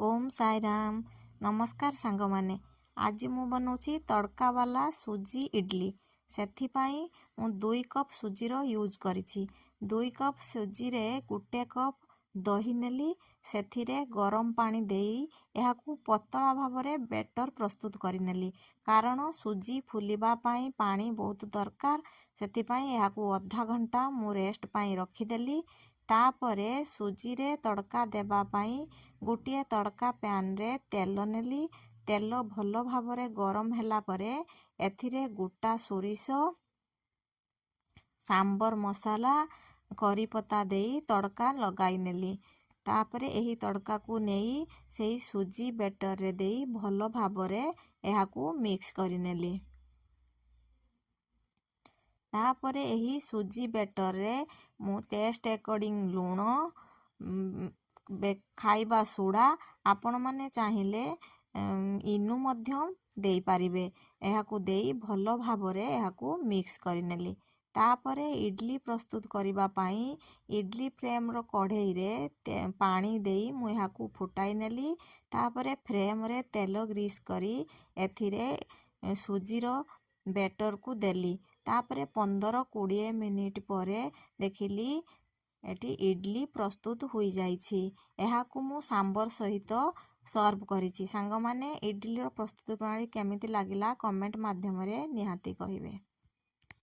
ओम साई राम। नमस्कार सांग माने। आज मु बनाऊँगी तड़का वाला सुजी इडली। सेथिपाई मु 2 कप सुजीर यूज करिछि। 2 कप सुजी रे 1 कप दही नेली। सेथिरे गरम पानी देई एहाकू पतला भावरे बेटर प्रस्तुत करिनेली। कारण सुजी फुलिबा पाई पानी बहुत दरकार। सेथिपाई एहाकू आधा घंटा मु रेस्ट पाई रखिदेली। तापरे सुजी रे तड़का देबा पाई गोटे तड़का पैन रे तेल नेली। तेल भल भावरे गरम ହେଲା ପରେ एथिरे गोटा सोरिष सांबर मसाला करी पत्ता देई तड़का लगाई नेली। तापरे एही तड़का को नेई सेही सुजी बेटर रे देई भल भावरे एहाकू मिक्स करी नेली। तापरे एही सुजी बेटर रे मु टेस्ट अकॉर्डिंग लूण खाइबा सोडा आपण माने चाहिए इनु मध्य देई पारिबे। एहाकू देई भल भावरे एहाकू मिक्स करिनेली। तापरे इडली प्रस्तुत करिबा पाई इडली फ्लेम रो कढ़ई रे पानी देई मु एहाकू फुटाई नेली। तापरे फ्लेम रे तेल ग्रीस करी एथिरे सुजी रो बेटर को देली। तापरे 15-20 मिनिट परे देखिली एटी इडली प्रस्तुत हुई जाइछि। एहाकू मु सांबर सहित सर्व करिछि। सांग माने इडली रो प्रस्तुत प्रणाली केमिति लागिला कमेंट माध्यम रे निहाती कहिबे।